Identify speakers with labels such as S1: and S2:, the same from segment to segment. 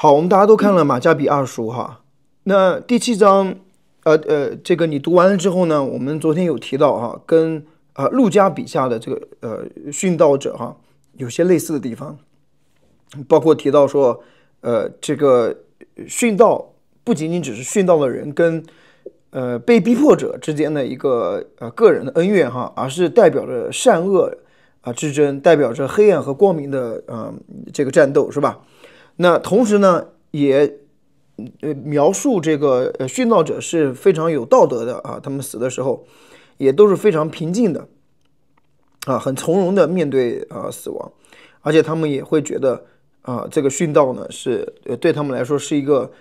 S1: 好，我们大家都看了马加比二书哈。那第7章，这个你读完了之后呢，我们昨天有提到哈，跟路加笔下的这个殉道者哈有些类似的地方，包括提到说，这个殉道不仅仅只是殉道的人跟被逼迫者之间的一个个人的恩怨哈，而是代表着善恶之争，代表着黑暗和光明的这个战斗，是吧？那同时呢，也描述这个殉道者是非常有道德的啊，他们死的时候也都是非常平静的啊，很从容的面对死亡，而且他们也会觉得这个殉道呢是对他们来说是一个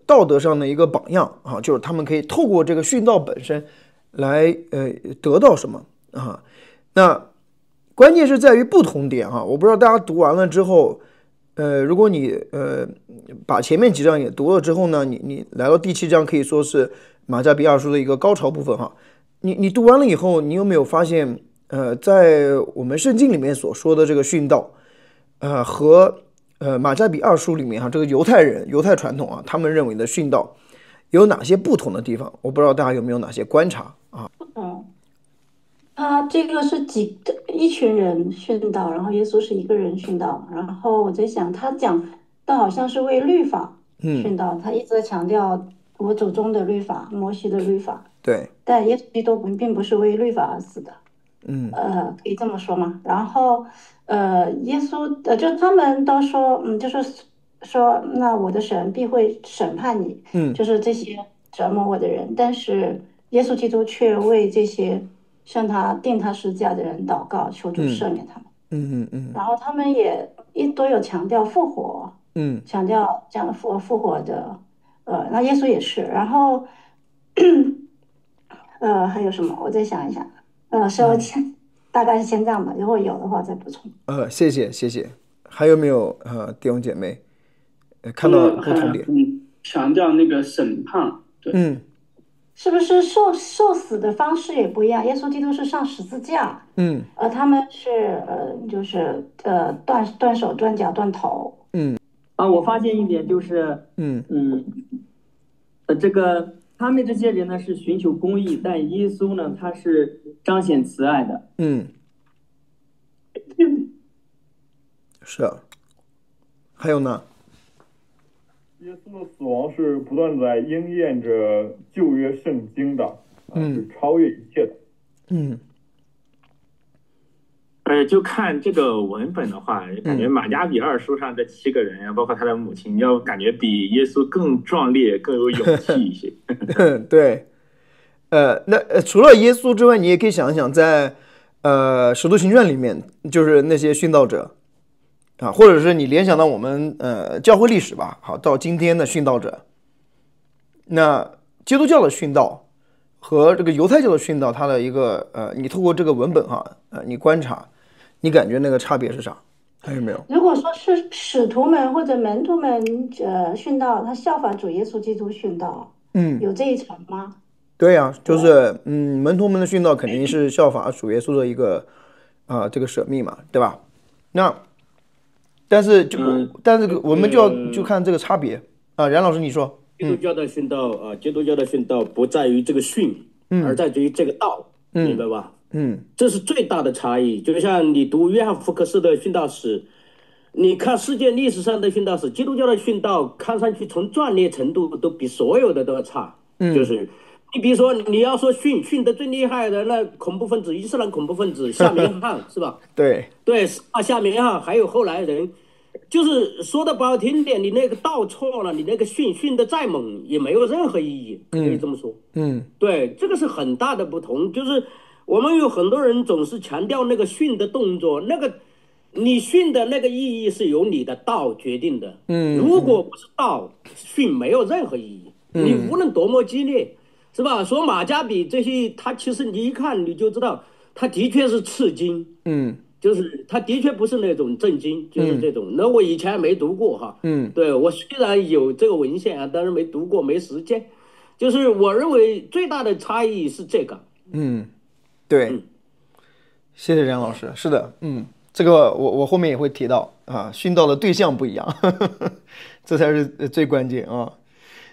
S1: 道德上的一个榜样啊，就是他们可以透过这个殉道本身来得到什么啊？那关键是在于不同点哈，我不知道大家读完了之后。如果你把前面几章也读了之后呢，你来到第7章，可以说是马加比二书的一个高潮部分哈。你读完了以后，你有没有发现，在我们圣经里面所说的这个殉道，和马加比二书里面哈，这个犹太传统啊，他们认为的殉道有哪些不同的地方？我不知道大家有没有哪些观察啊？
S2: 他这个是一群人殉道，然后耶稣是一个人殉道，然后我在想，他讲的好像是为律法殉道，他一直在强调我祖宗的律法、摩西的律法，
S1: 对，
S2: 但耶稣基督并不是为律法而死的，可以这么说吗？然后耶稣就他们都说，就是说，那我的神必会审判你，就是这些折磨我的人，但是耶稣基督却为这些向他钉他十字架的人祷告，求主赦免他们。然后他们也都有强调复活，强调这样的复活的，那耶稣也是。然后还有什么？我再想一想。大概是先这样吧，如果有的话再补充。
S1: 谢谢谢谢。还有没有弟兄姐妹看到不同点？
S3: 强调那个审判，对，
S2: 是不是受死的方式也不一样？耶稣基督是上十字架，而他们是就是断手断脚断头。
S4: 我发现一点就是，这个他们这些人呢是寻求公义，但耶稣呢他是彰显慈爱的。
S1: 是啊。还有呢？
S5: 耶稣的死亡是不断在应验着旧约圣经的，是超越一切的。
S6: 就看这个文本的话，感觉马加比二书上这7个人，包括他的母亲，要感觉比耶稣更壮烈、更有勇气一些。
S1: 对，那除了耶稣之外，你也可以想一想，在使徒行传里面，就是那些殉道者啊，或者是你联想到我们教会历史吧，好，到今天的殉道者，那基督教的殉道和这个犹太教的殉道，它的一个你透过这个文本哈，你观察，你感觉那个差别是啥？还有没有？
S2: 如果说是使徒们或者门徒们殉道，他效法主耶稣基督殉道，有这一层吗？
S1: 对呀，就是门徒们的殉道肯定是效法主耶稣的一个这个舍命嘛，对吧？那但是我们就看这个差别啊。冉老师，你说，
S7: 基督教的殉道基督教的殉道不在于这个殉，而在于这个道，明白吧？这是最大的差异。就像你读约翰福克斯的殉道史，你看世界历史上的殉道史，基督教的殉道看上去从壮烈程度都比所有的都要差。就是你比如说，你要说殉的最厉害的那恐怖分子，伊斯兰恐怖分子夏明翰是吧？
S1: 对，
S7: 夏明翰还有后来人，就是说的不好听点，你那个道错了，你那个训的再猛也没有任何意义，可以这么说。对，这个是很大的不同。就是我们有很多人总是强调那个训的动作，那个你训的那个意义是由你的道决定的。如果不是道，训没有任何意义。你无论多么激烈，是吧？说马加比这些，他其实你一看你就知道，他的确是刺激。就是他的确不是那种震惊，就是这种。那我以前没读过哈，对，我虽然有这个文献啊，但是没读过，没时间。就是我认为最大的差异是这个。
S1: 对，谢谢梁老师。是的，这个我后面也会提到啊，殉道的对象不一样，这才是最关键啊。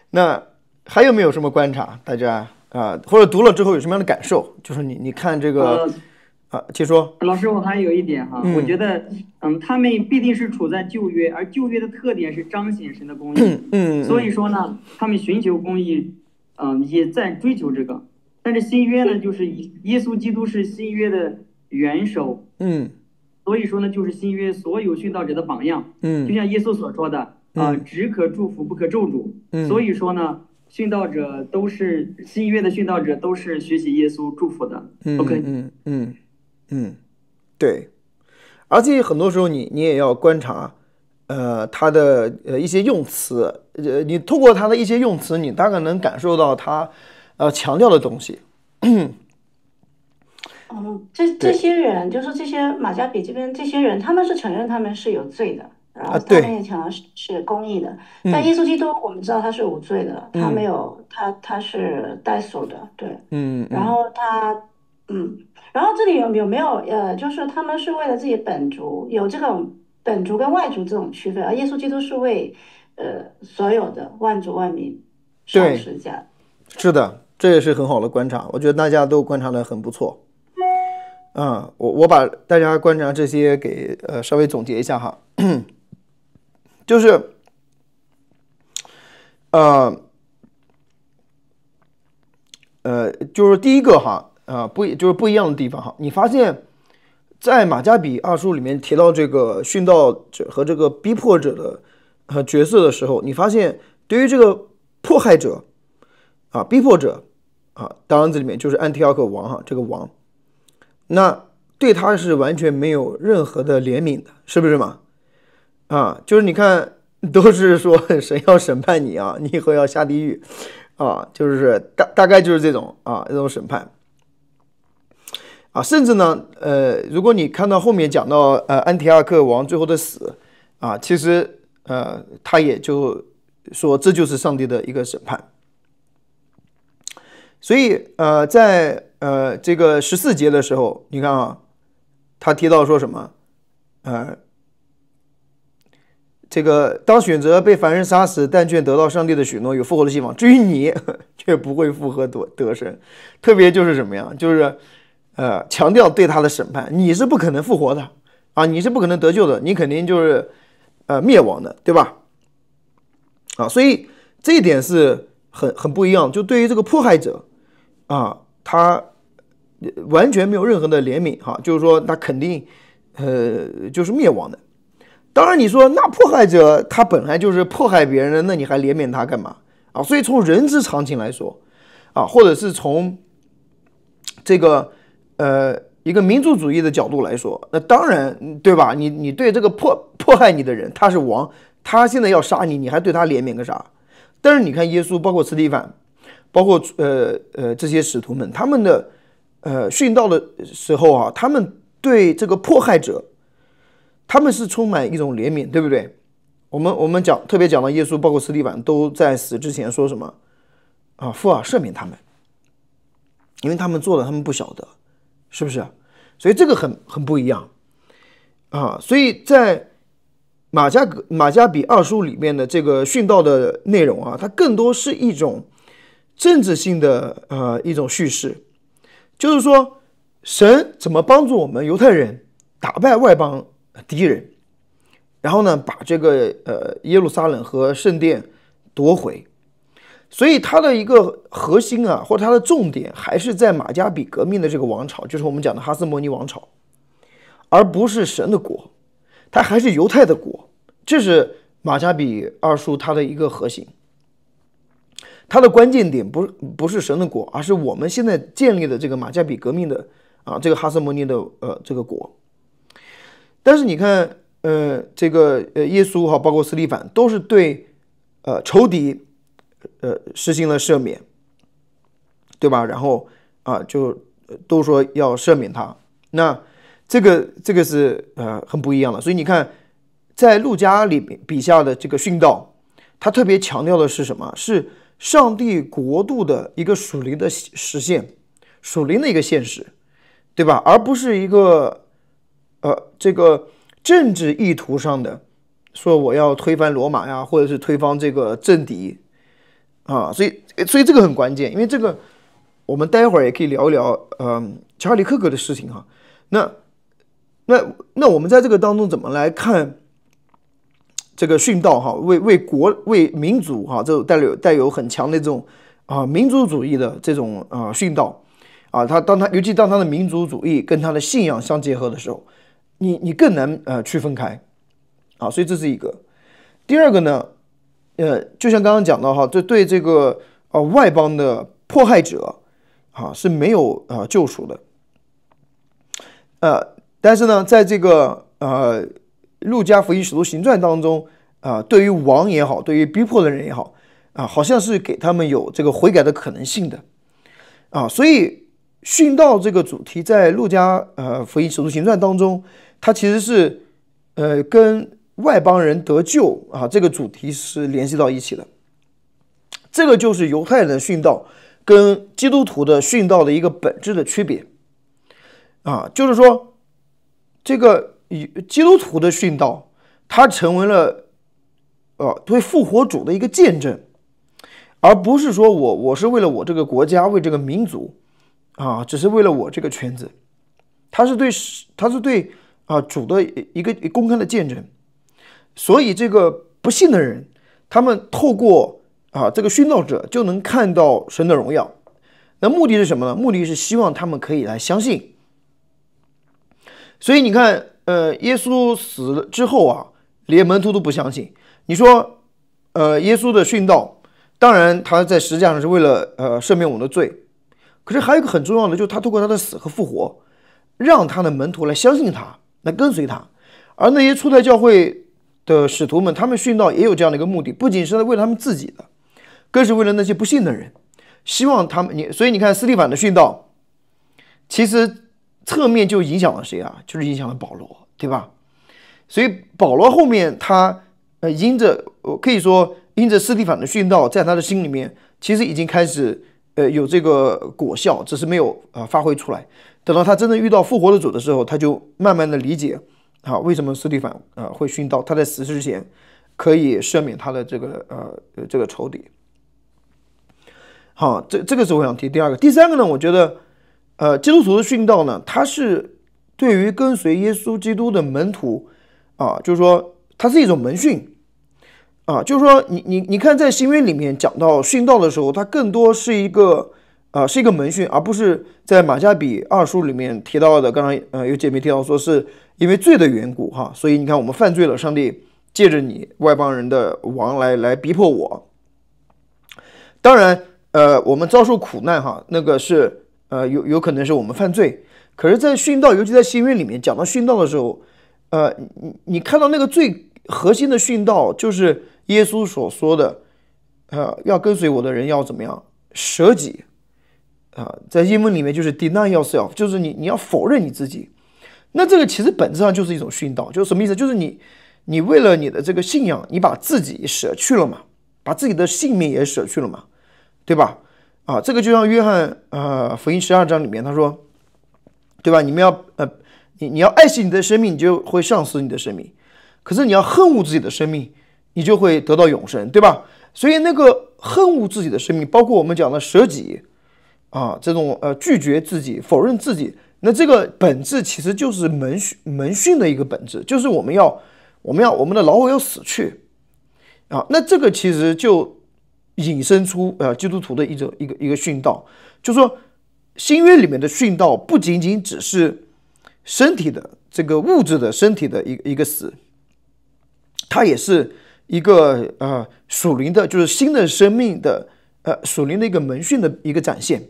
S1: 那还有没有什么观察？大家啊，或者读了之后有什么样的感受？就是你看这个请说。
S4: 老师，我还有一点哈，我觉得他们必定是处在旧约，而旧约的特点是彰显神的公义，所以说呢，他们寻求公义，也在追求这个。但是新约呢，就是耶稣基督是新约的元首，所以说呢，就是新约所有殉道者的榜样，就像耶稣所说的，只可祝福不可咒诅，所以说呢，殉道者都是新约的殉道者都是学习耶稣祝福的。OK，
S1: 对，而且很多时候你也要观察，他的一些用词，你通过他的一些用词，你大概能感受到他强调的东西。
S2: 这些人就是这些马加比这边这些人，他们是承认他们是有罪的，然后他们也强调是公义的。但耶稣基督我们知道他是无罪的，他没有他是代赎的，对，然后然后这里有没有就是他们是为了自己本族，有这种本族跟外族这种区分，而耶稣基督是为所有的万族万民上十字架。
S1: 是的，这也是很好的观察，我觉得大家都观察得很不错。我把大家观察这些给稍微总结一下哈，就是就是第一个哈，就是不一样的地方哈。你发现，在马加比二书里面提到这个殉道者和这个逼迫者的角色的时候，你发现对于这个迫害者逼迫者当然这里面就是安提阿克王哈，这个王，那对他是完全没有任何的怜悯的，是不是嘛？就是你看，都是说神要审判你你以后要下地狱就是大概就是这种审判甚至呢如果你看到后面讲到安提阿克王最后的死其实他也就说这就是上帝的一个审判。所以在这个14节的时候，你看他提到说什么这个当选择被凡人杀死，但却得到上帝的许诺，有复活的希望。至于你，却不会复活得生。特别就是什么呀？就是强调对他的审判，你是不可能复活的你是不可能得救的，你肯定就是灭亡的，对吧？所以这一点是很不一样。就对于这个迫害者他完全没有任何的怜悯就是说他肯定就是灭亡的。当然你说那迫害者他本来就是迫害别人的，那你还怜悯他干嘛所以从人之常情来说或者是从这个一个民族主义的角度来说，那当然对吧，你对这个迫害你的人，他是王，他现在要杀你，你还对他怜悯个啥？但是你看耶稣，包括司提反，包括这些使徒们，他们的殉道的时候他们对这个迫害者，他们是充满一种怜悯，对不对？我们特别讲到耶稣，包括司提反都在死之前说什么父赦免他们，因为他们做了他们不晓得，是不是？所以这个很不一样所以在马加比二书里面的这个殉道的内容它更多是一种政治性的一种叙事，就是说神怎么帮助我们犹太人打败外邦敌人，然后呢把这个耶路撒冷和圣殿夺回。所以它的一个核心或者它的重点还是在马加比革命的这个王朝，就是我们讲的哈斯摩尼王朝，而不是神的国，它还是犹太的国。这是马加比二书它的一个核心，它的关键点不是神的国，而是我们现在建立的这个马加比革命的这个哈斯摩尼的这个国。但是你看这个耶稣包括司提反都是对仇敌实行了赦免，对吧？然后就都说要赦免他。那这个是很不一样的。所以你看在路加里笔下的这个殉道，他特别强调的是什么？是上帝国度的一个属灵的实现，属灵的一个现实，对吧？而不是一个这个政治意图上的，说我要推翻罗马呀，或者是推翻这个政敌啊，所以这个很关键，因为这个我们待会儿也可以聊一聊查理克格的事情哈。那我们在这个当中怎么来看这个殉道哈？为国为民族哈，这种带有很强的这种民族主义的这种殉道啊，尤其当他的民族主义跟他的信仰相结合的时候，你更难区分开啊，所以这是一个。第二个呢，就像刚刚讲到哈，这对这个外邦的迫害者啊是没有救赎的。但是呢，在这个路加福音使徒行传当中对于王也好，对于逼迫的人也好好像是给他们有这个悔改的可能性的所以殉道这个主题在路加福音使徒行传当中，它其实是跟外邦人得救这个主题是联系到一起的。这个就是犹太人的殉道跟基督徒的殉道的一个本质的区别就是说这个基督徒的殉道，它成为了对复活主的一个见证，而不是说我是为了我这个国家，为这个民族只是为了我这个圈子，它是对主的一个公开的见证。所以这个不信的人，他们透过这个殉道者就能看到神的荣耀。那目的是什么呢？目的是希望他们可以来相信。所以你看耶稣死了之后连门徒都不相信。你说耶稣的殉道，当然他在实际上是为了赦免我们的罪，可是还有一个很重要的，就是他透过他的死和复活，让他的门徒来相信他，来跟随他。而那些初代教会的使徒们，他们殉道也有这样的一个目的，不仅是为了他们自己的，更是为了那些不信的人，希望他们。所以你看司提反的殉道，其实侧面就影响了谁就是影响了保罗，对吧？所以保罗后面他可以说因着司提反的殉道，在他的心里面其实已经开始有这个果效，只是没有发挥出来。等到他真正遇到复活的主的时候，他就慢慢的理解为什么司提反会殉道，他在死之前可以赦免他的这个仇敌。好，这个是我想提第二个。第三个呢，我觉得基督徒的殉道呢，它是对于跟随耶稣基督的门徒就是说它是一种门训就是说你看在新约里面讲到殉道的时候，它更多是一个门训，而不是在马加比2书里面提到的。刚刚有姐妹提到说是因为罪的缘故所以你看我们犯罪了，上帝借着你外邦人的王来逼迫我。当然我们遭受苦难那个是有可能是我们犯罪，可是在殉道，尤其在新约里面讲到殉道的时候你看到那个最核心的殉道，就是耶稣所说的要跟随我的人要怎么样舍己在英文里面就是 deny yourself， 就是你要否认你自己。那这个其实本质上就是一种殉道，就是什么意思？就是你为了你的这个信仰，你把自己舍去了嘛，把自己的性命也舍去了嘛，对吧？这个就像约翰福音12章里面他说，对吧？你们要你要爱惜你的生命，你就会丧失你的生命；可是你要恨恶自己的生命，你就会得到永生，对吧？所以那个恨恶自己的生命，包括我们讲的舍己这种拒绝自己、否认自己，那这个本质其实就是门训的一个本质，就是我们的老我要死去那这个其实就引申出基督徒的一个殉道，就是说新约里面的殉道不仅仅只是身体的这个物质的身体的一个死，它也是一个属灵的，就是新的生命的属灵的一个门训的一个展现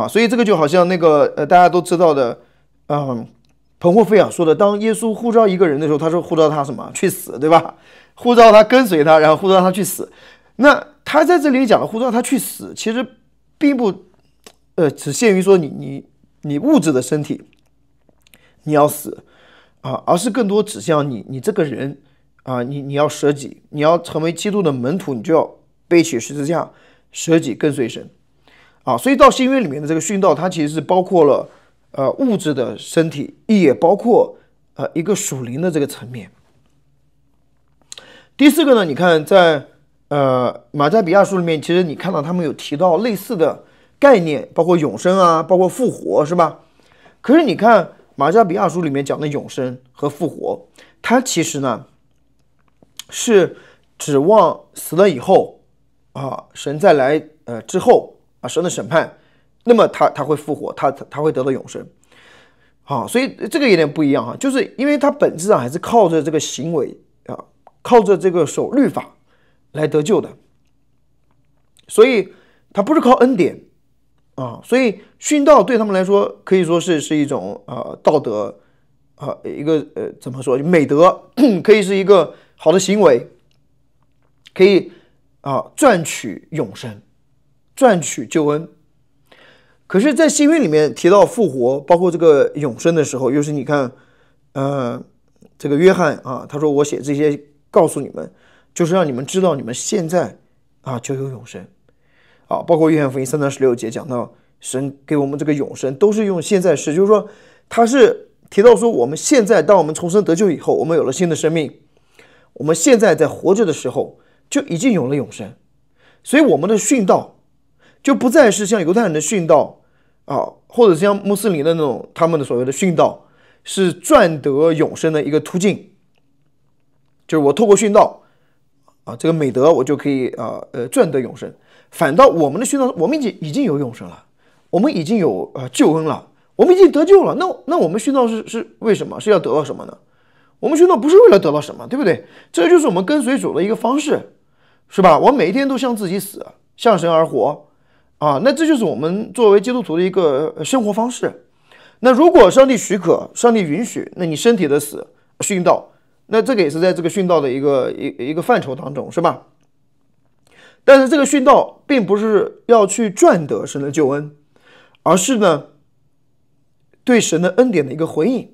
S1: 所以这个就好像那个大家都知道的彭霍菲尔说的，当耶稣呼召一个人的时候，他说呼召他什么？去死，对吧？呼召他跟随他，然后呼召他去死。那他在这里讲的呼召他去死，其实并不只限于说你物质的身体你要死而是更多指向你这个人你要舍己，你要成为基督的门徒，你就要背起十字架舍己跟随神所以到新约里面的这个殉道，它其实是包括了物质的身体，也包括一个属灵的这个层面。第四个呢，你看在马加比亚书里面，其实你看到他们有提到类似的概念，包括永生啊，包括复活，是吧？可是你看马加比亚书里面讲的永生和复活，它其实呢是指望死了以后神再来之后神的审判，那么他会复活，他会得到永生。所以这个有点不一样就是因为他本质上还是靠着这个行为靠着这个守律法来得救的，所以他不是靠恩典所以殉道对他们来说可以说是一种道德一个怎么说美德，可以是一个好的行为，可以赚取永生，赚取救恩。可是在新约里面提到复活包括这个永生的时候，又是你看这个约翰他说我写这些告诉你们，就是让你们知道你们现在就有永生包括约翰福音3章16节讲到神给我们这个永生都是用现在时，就是说他是提到说我们现在当我们重生得救以后，我们有了新的生命，我们现在在活着的时候就已经有了永生。所以我们的殉道就不再是像犹太人的殉道或者像穆斯林的那种他们的所谓的殉道是赚得永生的一个途径，就是我透过殉道这个美德我就可以赚得永生。反倒我们的殉道，我们已经有永生了，我们已经有救恩了，我们已经得救了。那我们殉道是为什么？是要得到什么呢？我们殉道不是为了得到什么，对不对？这就是我们跟随主的一个方式，是吧？我每一天都向自己死，向神而活那这就是我们作为基督徒的一个生活方式。那如果上帝许可，上帝允许，那你身体的死殉道，那这个也是在这个殉道的一个范畴当中，是吧？但是这个殉道并不是要去赚得神的救恩，而是呢对神的恩典的一个回应，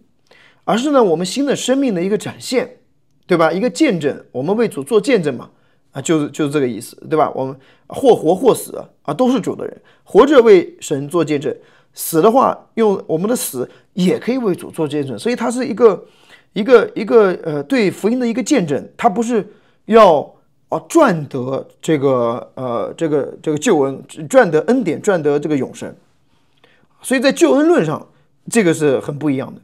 S1: 而是呢我们新的生命的一个展现，对吧？一个见证，我们为主做见证嘛就是这个意思，对吧？我们或活或死都是主的人，活着为神做见证，死的话用我们的死也可以为主做见证。所以它是一个对福音的一个见证，它不是要赚得这个救恩，赚得恩典，赚得这个永生。所以在救恩论上这个是很不一样的。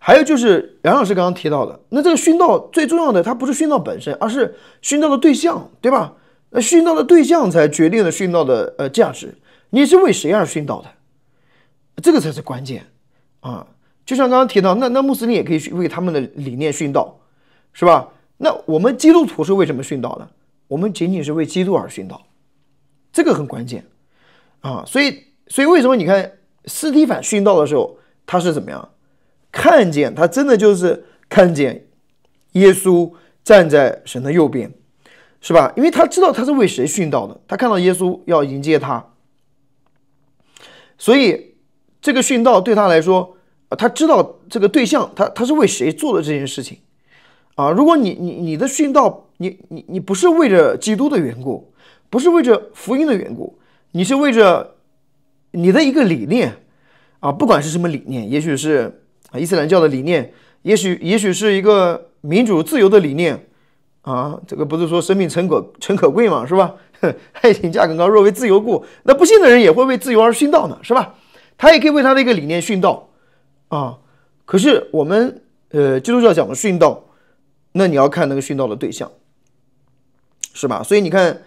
S1: 还有就是梁老师刚刚提到的，那这个殉道最重要的它不是殉道本身，而是殉道的对象，对吧？那殉道的对象才决定了殉道的价值，你是为谁而殉道的，这个才是关键就像刚刚提到，那穆斯林也可以为他们的理念殉道，是吧？那我们基督徒是为什么殉道呢？我们仅仅是为基督而殉道，这个很关键所以为什么你看司提反殉道的时候他是怎么样？看见他真的就是看见耶稣站在神的右边，是吧？因为他知道他是为谁殉道的，他看到耶稣要迎接他，所以这个殉道对他来说他知道这个对象他是为谁做的这件事情如果你的殉道你不是为着基督的缘故，不是为着福音的缘故，你是为着你的一个理念不管是什么理念，也许是伊斯兰教的理念，也许是一个民主自由的理念这个不是说生命诚可贵嘛，是吧？爱情价更高，若为自由故，那不信的人也会为自由而殉道呢，是吧？他也可以为他的一个理念殉道可是我们基督教讲的殉道，那你要看那个殉道的对象，是吧？所以你看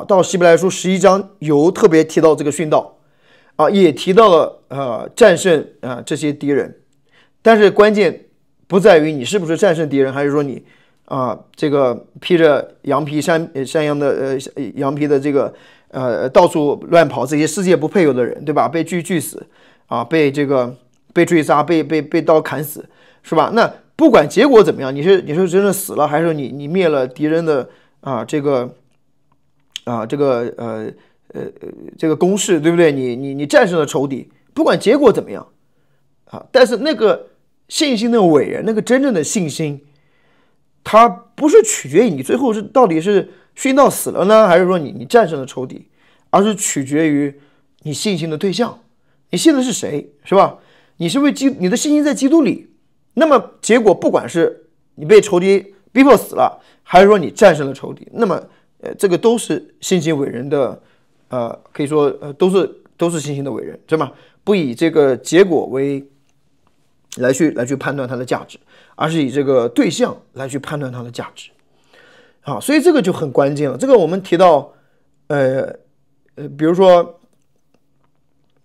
S1: 到希伯来书11章有特别提到这个殉道也提到了战胜这些敌人，但是关键不在于你是不是战胜敌人，还是说你这个披着羊皮山羊的羊皮的这个到处乱跑，这些世界不配有的人，对吧？被锯死被追杀，被刀砍死，是吧？那不管结果怎么样，你是真的死了，还是你灭了敌人的这个攻势，对不对？你战胜了仇敌，不管结果怎么样但是那个信心的伟人，那个真正的信心，它不是取决于你最后到底是殉道死了呢，还是说你战胜了仇敌，而是取决于你信心的对象，你信的是谁，是吧？你是你的信心在基督里，那么结果不管是你被仇敌逼迫死了，还是说你战胜了仇敌，那么这个都是信心伟人的，可以说都是信心的伟人，对吗？不以这个结果来去判断它的价值，而是以这个对象来去判断它的价值。好，所以这个就很关键了。这个我们提到，比如说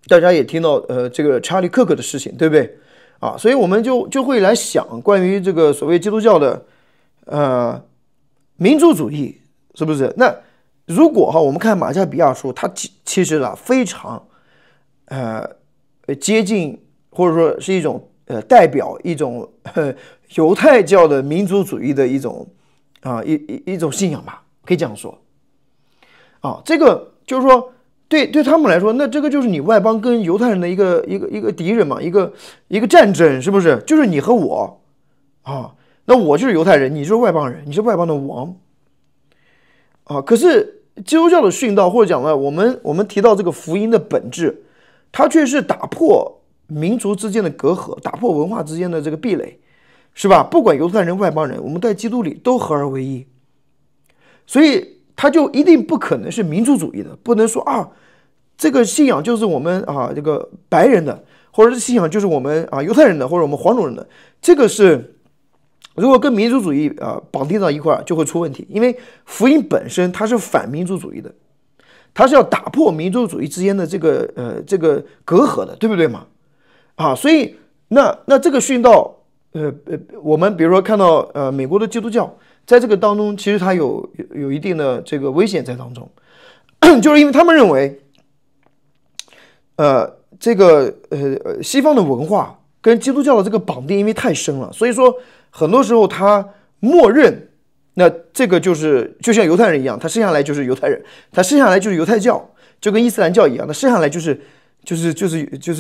S1: 大家也听到这个查理·克克的事情，对不对？啊，所以我们就会来想关于这个所谓基督教的民族主义，是不是？那如果我们看马加比亚书，它其实非常接近，或者说是一种代表一种犹太教的民族主义的一种一种信仰吧，可以这样说。这个就是说对他们来说，那这个就是你外邦跟犹太人的一个敌人嘛，一个战争，是不是？就是你和我那我就是犹太人，你就是外邦人，你是外邦的王可是基督教的殉道，或者讲了我们提到这个福音的本质，它却是打破民族之间的隔阂，打破文化之间的这个壁垒，是吧？不管犹太人外邦人，我们在基督里都合而为一，所以它就一定不可能是民族主义的，不能说这个信仰就是我们这个白人的，或者是信仰就是我们犹太人的，或者我们黄种人的，这个是如果跟民族主义绑定到一块儿，就会出问题。因为福音本身它是反民族主义的，它是要打破民族主义之间的这个隔阂的，对不对嘛？所以那这个殉道，我们比如说看到美国的基督教在这个当中，其实它有一定的这个危险在当中，就是因为他们认为这个西方的文化跟基督教的这个绑定因为太深了，所以说很多时候他默认那这个就像犹太人一样，他生下来就是犹太人，他生下来就是犹太教，就跟伊斯兰教一样，他生下来就是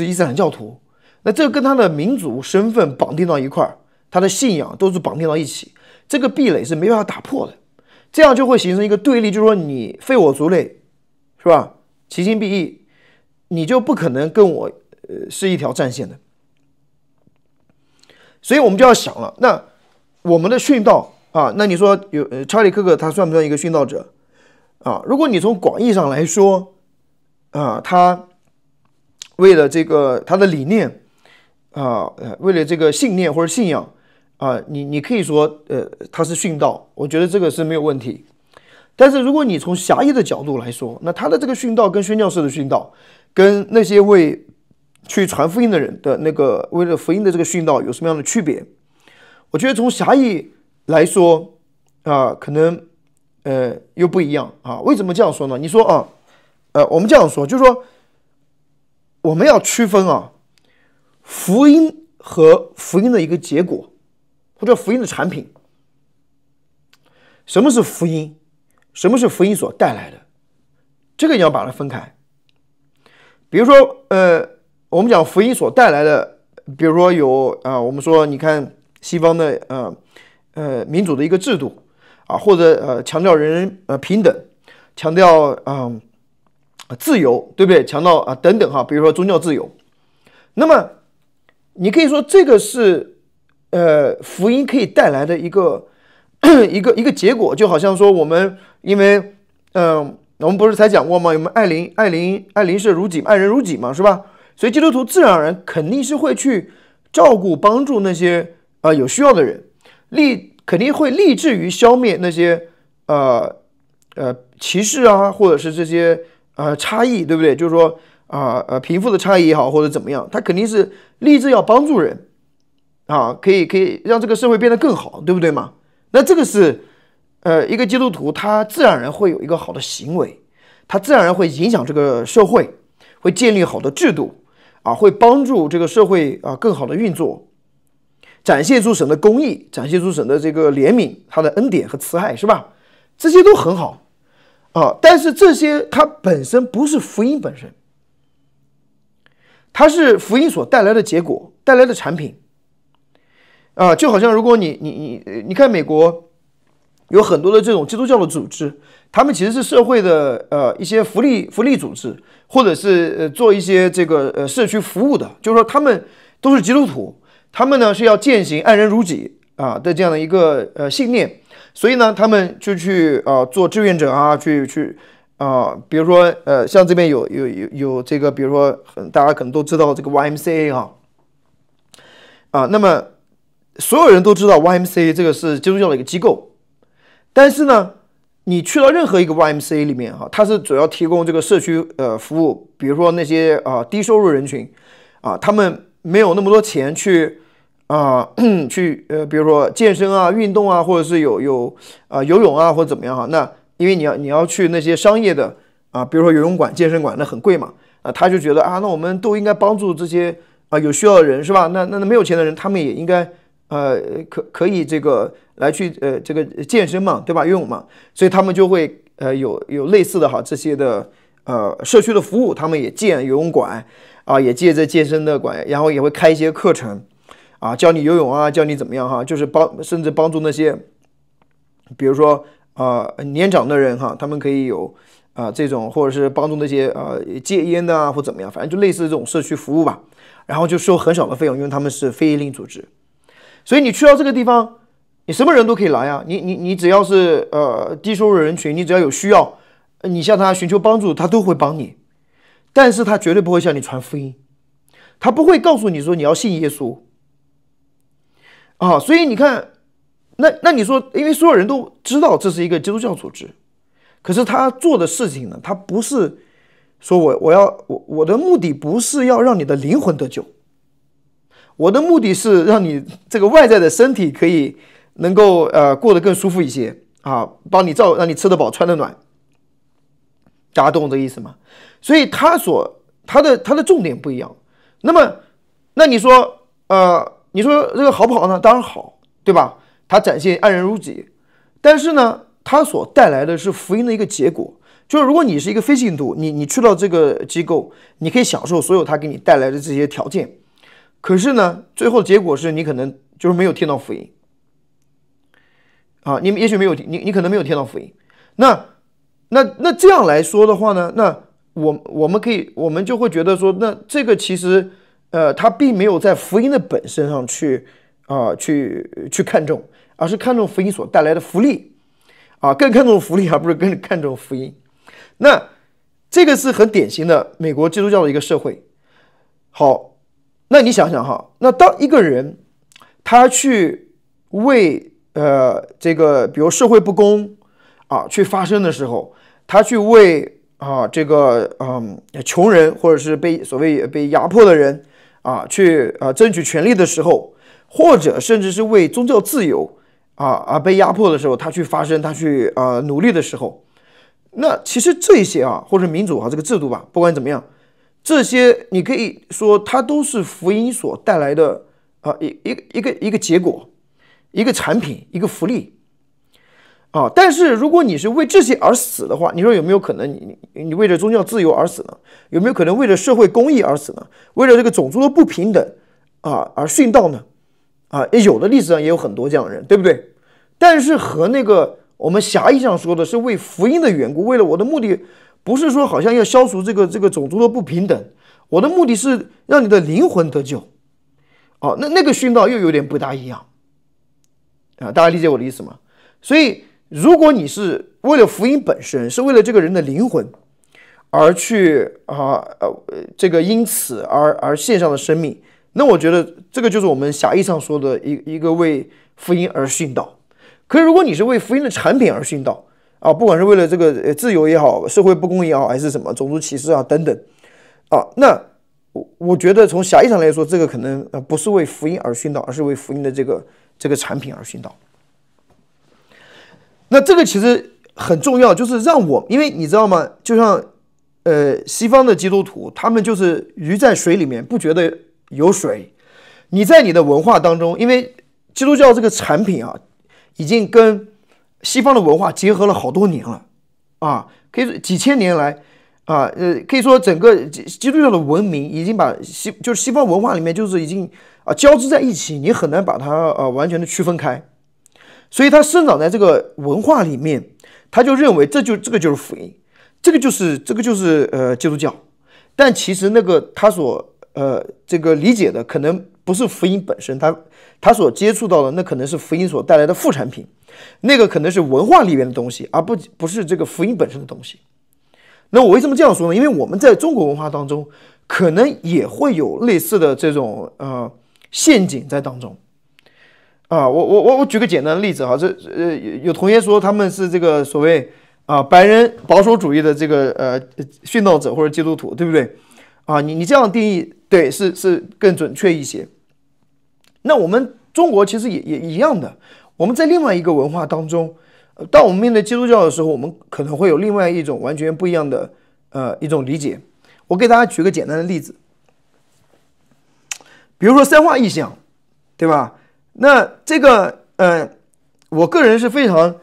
S1: 伊斯兰教徒。那这个跟他的民族身份绑定到一块儿，他的信仰都是绑定到一起，这个壁垒是没办法打破的，这样就会形成一个对立，就是说你非我族类，是吧？其心必异，你就不可能跟我是一条战线的。所以我们就要想了，那我们的殉道那你说有查理·克克他算不算一个殉道者如果你从广义上来说他为了这个他的理念为了这个信念或者信仰你可以说他是殉道，我觉得这个是没有问题。但是如果你从狭义的角度来说，那他的这个殉道跟宣教士的殉道，跟那些为去传福音的人的那个为了福音的这个殉道有什么样的区别？我觉得从狭义来说可能又不一样为什么这样说呢？你说我们这样说，就是说我们要区分福音和福音的一个结果，或者福音的产品。什么是福音？什么是福音所带来的？这个你要把它分开。比如说我们讲福音所带来的，比如说有我们说你看西方的民主的一个制度或者强调人人平等，强调自由，对不对？强调等等比如说宗教自由。那么你可以说这个是福音可以带来的一个结果，就好像说我们因为我们不是才讲过吗？我们爱邻舍如己，爱人如己嘛，是吧？所以基督徒自然而然肯定是会去照顾帮助那些有需要的人，肯定会立志于消灭那些歧视或者是这些差异，对不对？就是说贫富的差异也好，或者怎么样，他肯定是立志要帮助人可以让这个社会变得更好，对不对嘛？那这个是一个基督徒他自然而然会有一个好的行为，他自然而然会影响这个社会，会建立好的制度会帮助这个社会更好的运作，展现出神的公义，展现出神的这个怜悯，他的恩典和慈爱，是吧？这些都很好但是这些它本身不是福音本身，它是福音所带来的结果，带来的产品就好像如果你看美国有很多的这种基督教的组织，他们其实是社会的一些福利组织，或者是做一些这个社区服务的，就是说他们都是基督徒，他们呢是要践行爱人如己的这样的一个信念，所以呢他们就去做志愿者啊，去比如说像这边有这个，比如说大家可能都知道这个 YMCA 那么所有人都知道 YMCA 这个是基督教的一个机构，但是呢你去到任何一个 YMCA 里面它是主要提供这个社区服务，比如说那些低收入人群他们没有那么多钱去比如说健身啊、运动啊，或者是有游泳啊，或者怎么样那因为你要去那些商业的比如说游泳馆、健身馆，那很贵嘛他就觉得那我们都应该帮助这些有需要的人，是吧？那没有钱的人，他们也应该可以这个来去这个健身嘛，对吧？游泳嘛，所以他们就会有类似的这些的社区的服务，他们也建游泳馆也建这健身的馆，然后也会开一些课程教你游泳教你怎么样就是甚至帮助那些比如说年长的人他们可以有这种，或者是帮助那些戒烟的或怎么样，反正就类似这种社区服务吧，然后就收很少的费用，因为他们是非营利组织。所以你去到这个地方，你什么人都可以来你只要是低收入人群，你只要有需要，你向他寻求帮助，他都会帮你，但是他绝对不会向你传福音，他不会告诉你说你要信耶稣所以你看那你说，因为所有人都知道这是一个基督教组织，可是他做的事情呢，他不是说我的目的不是要让你的灵魂得救，我的目的是让你这个外在的身体可以能够过得更舒服一些帮你让你吃得饱穿得暖，大家懂我的意思吗？所以他的重点不一样。那你说这个好不好呢？当然好，对吧？他展现爱人如己，但是呢他所带来的是福音的一个结果，就是如果你是一个非信徒，你去到这个机构，你可以享受所有他给你带来的这些条件，可是呢最后的结果是你可能就是没有听到福音你也许没有你可能没有听到福音。那这样来说的话呢，那我们就会觉得说，那这个其实他并没有在福音的本身上去看重，而是看重福音所带来的福利更看重福利，而不是更看重福音。那这个是很典型的美国基督教的一个社会。好，那你想想那当一个人他去为这个比如社会不公去发声的时候，他去为这个穷人或者是所谓被压迫的人去争取权利的时候，或者甚至是为宗教自由被压迫的时候，他去发声，他去努力的时候，那其实这些或者民主这个制度吧，不管怎么样，这些你可以说它都是福音所带来的一个结果，一个产品，一个福利但是如果你是为这些而死的话，你说有没有可能你为了宗教自由而死呢？有没有可能为了社会公义而死呢？为了这个种族的不平等而殉道呢？有的历史上也有很多这样的人，对不对？但是和那个我们狭义上说的是为福音的缘故，为了我的目的不是说好像要消除这个种族的不平等，我的目的是让你的灵魂得救那个殉道又有点不大一样大家理解我的意思吗？所以如果你是为了福音本身，是为了这个人的灵魂而去这个因此而献上的生命，那我觉得这个就是我们狭义上说的一个为福音而殉道。可是如果你是为福音的产品而殉道不管是为了这个自由也好，社会不公也好，还是什么种族歧视等等那我觉得从狭义上来说，这个可能不是为福音而殉道，而是为福音的这个产品而殉道。那这个其实很重要，就是让因为你知道吗，就像西方的基督徒，他们就是鱼在水里面不觉得有水。你在你的文化当中，因为基督教这个产品已经跟西方的文化结合了好多年了可以说几千年来可以说整个基督教的文明已经把就是西方文化里面就是已经交织在一起，你很难把它完全的区分开。所以他生长在这个文化里面，他就认为这个就是福音，这个就是基督教。但其实那个他所这个理解的可能不是福音本身，他所接触到的那可能是福音所带来的副产品，那个可能是文化里面的东西，而不是这个福音本身的东西。那我为什么这样说呢？因为我们在中国文化当中可能也会有类似的这种陷阱在当中啊。我举个简单的例子哈，有同学说他们是这个所谓白人保守主义的这个殉道者或者基督徒，对不对啊？你这样定义对是更准确一些。那我们中国其实也一样的，我们在另外一个文化当中，当我们面对基督教的时候，我们可能会有另外一种完全不一样的一种理解。我给大家举个简单的例子，比如说三化意象，对吧？那这个我个人是非常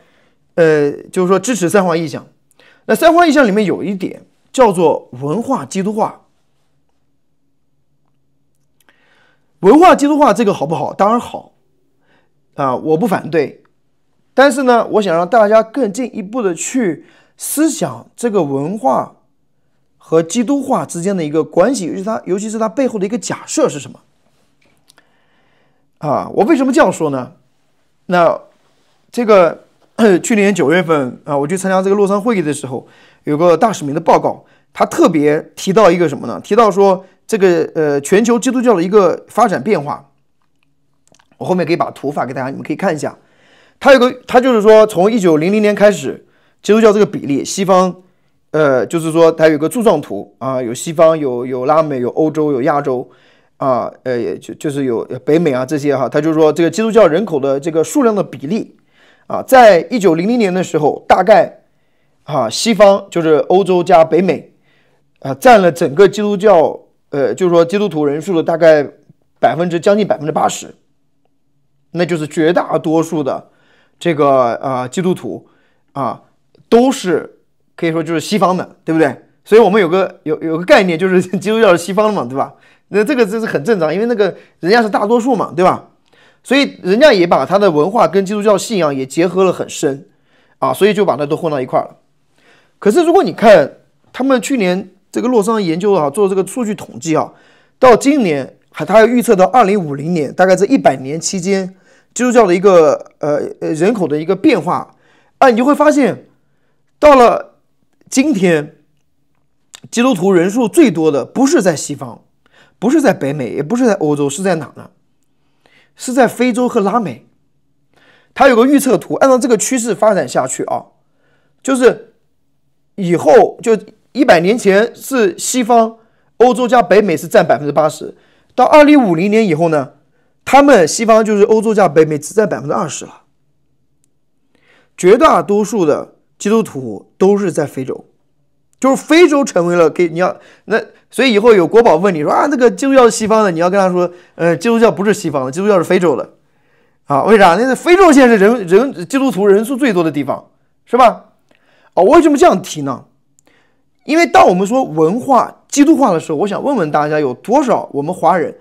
S1: 就是说支持三化意象。那三化意象里面有一点叫做文化基督化。文化基督化这个好不好？当然好我不反对。但是呢，我想让大家更进一步的去思想这个文化和基督化之间的一个关系，尤其是它背后的一个假设是什么我为什么这样说呢？那这个去年9月份我去参加这个洛桑会议的时候，有个大使命的报告，他特别提到一个什么呢？提到说这个全球基督教的一个发展变化。我后面可以把图发给大家，你们可以看一下。他就是说，从1900年开始，基督教这个比例，西方就是说它有个柱状图有西方，有拉美，有欧洲，有亚洲就是有北美这些他就是说这个基督教人口的这个数量的比例在1900年的时候，大概西方就是欧洲加北美占了整个基督教就是说基督徒人数的大概将近80%，那就是绝大多数的这个基督徒都是可以说就是西方的，对不对？所以我们有个概念，就是基督教是西方的嘛，对吧？那这是很正常，因为那个人家是大多数嘛，对吧？所以人家也把他的文化跟基督教信仰也结合了很深所以就把它都混到一块了。可是如果你看他们去年这个洛桑研究做这个数据统计到今年他要预测到2050年，大概这100年期间，基督教的一个人口的一个变化你就会发现，到了今天，基督徒人数最多的不是在西方，不是在北美，也不是在欧洲，是在哪呢？是在非洲和拉美。它有个预测图，按照这个趋势发展下去就是以后就100年前是西方、欧洲加北美是占80%，到2050年以后呢，他们西方就是欧洲加北美只占20%了。绝大多数的基督徒都是在非洲，就是非洲成为了所以以后有国宝问你说这个基督教是西方的，你要跟他说基督教不是西方的，基督教是非洲的为啥？那非洲现在是基督徒人数最多的地方，是吧？我为什么这样提呢？因为当我们说文化基督化的时候，我想问问大家，有多少我们华人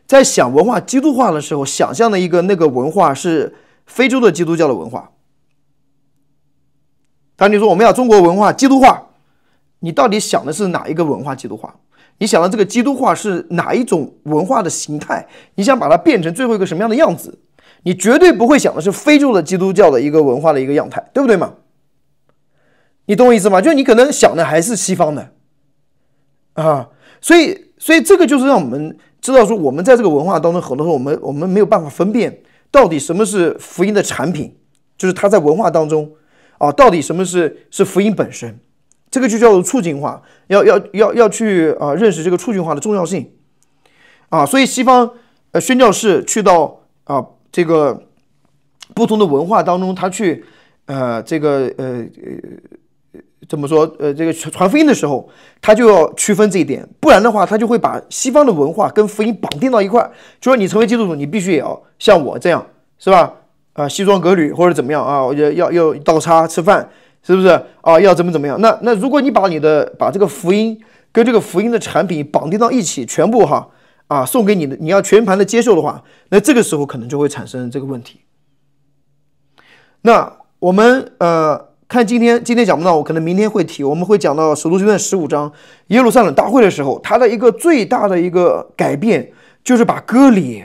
S1: 在想文化基督化的时候，想象的那个文化是非洲的基督教的文化？当你说我们要中国文化基督化，你到底想的是哪一个文化基督化？你想的这个基督化是哪一种文化的形态？你想把它变成最后一个什么样的样子？你绝对不会想的是非洲的基督教的一个文化的一个样态，对不对嘛？你懂我意思吗？就是你可能想的还是西方的所以这个就是让我们知道说，我们在这个文化当中，很多时候我们没有办法分辨到底什么是福音的产品，就是它在文化当中到底什么是福音本身。这个就叫做促进化，要去认识这个促进化的重要性所以西方宣教士去到这个不同的文化当中，他去怎么说这个传福音的时候，他就要区分这一点，不然的话他就会把西方的文化跟福音绑定到一块，就说你成为基督徒，你必须也要像我这样，是吧？西装革履或者怎么样要倒茶吃饭，是不是要怎么样？那如果你把这个福音跟这个福音的产品绑定到一起，全部送给你的，你要全盘的接受的话，那这个时候可能就会产生这个问题。那我们看今天讲不到，我可能明天会提，我们会讲到使徒行传15章耶路撒冷大会的时候，它的一个最大的一个改变就是把割礼、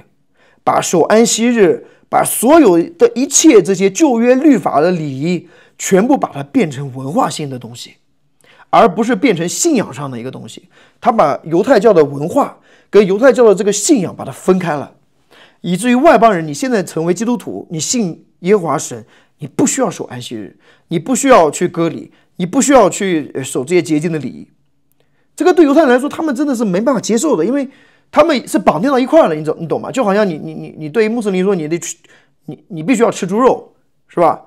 S1: 把守安息日、把所有的一切这些旧约律法的礼仪全部把它变成文化性的东西，而不是变成信仰上的一个东西。他把犹太教的文化跟犹太教的这个信仰把它分开了，以至于外邦人，你现在成为基督徒，你信耶和华神，你不需要守安息日，你不需要去割礼，你不需要去守这些洁净的礼仪。这个对犹太人来说，他们真的是没办法接受的，因为他们是绑定到一块了，你懂吗？就好像你对于穆斯林说你得去，你必须要吃猪肉，是吧？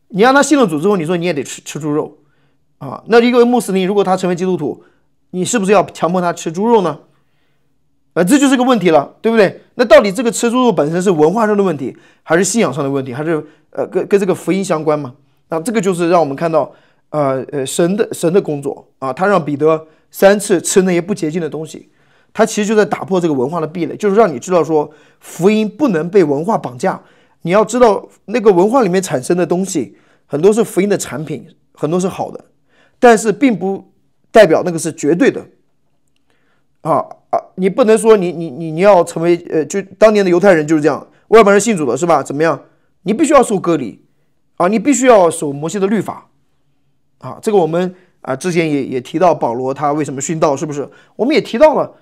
S1: 你让他信了主之后，你说你也得吃猪肉啊？那一个穆斯林如果他成为基督徒，你是不是要强迫他吃猪肉呢？这就是个问题了，对不对？那到底这个吃猪肉本身是文化上的问题，还是信仰上的问题，还是跟这个福音相关嘛？那这个就是让我们看到神的工作啊，他让彼得3次吃那些不洁净的东西，他其实就在打破这个文化的壁垒，就是让你知道说福音不能被文化绑架。你要知道那个文化里面产生的东西很多是福音的产品，很多是好的，但是并不代表那个是绝对的你不能说你要成为就当年的犹太人就是这样，外邦人信主了是吧？怎么样？你必须要受割礼你必须要守摩西的律法这个我们之前也提到保罗他为什么殉道，是不是？我们也提到了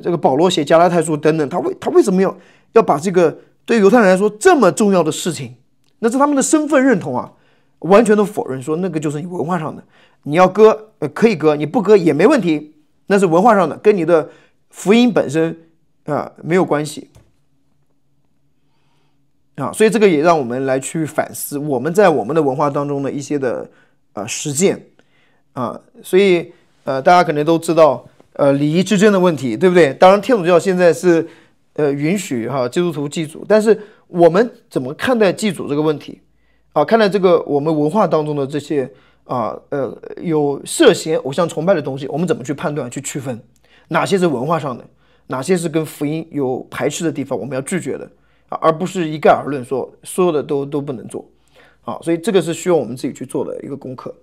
S1: 这个保罗写加拉太书等等，他为什么要把这个对于犹太人来说这么重要的事情，那是他们的身份认同完全的否认，说那个就是你文化上的，你要割可以割，你不割也没问题，那是文化上的，跟你的福音本身没有关系所以这个也让我们来去反思我们在我们的文化当中的一些的实践所以大家可能都知道礼仪之争的问题，对不对？当然天主教现在是允许基督徒祭祖，但是我们怎么看待祭祖这个问题看待这个我们文化当中的这些有涉嫌偶像崇拜的东西，我们怎么去判断去区分哪些是文化上的，哪些是跟福音有排斥的地方我们要拒绝的而不是一概而论说所有的都不能做所以这个是需要我们自己去做的一个功课。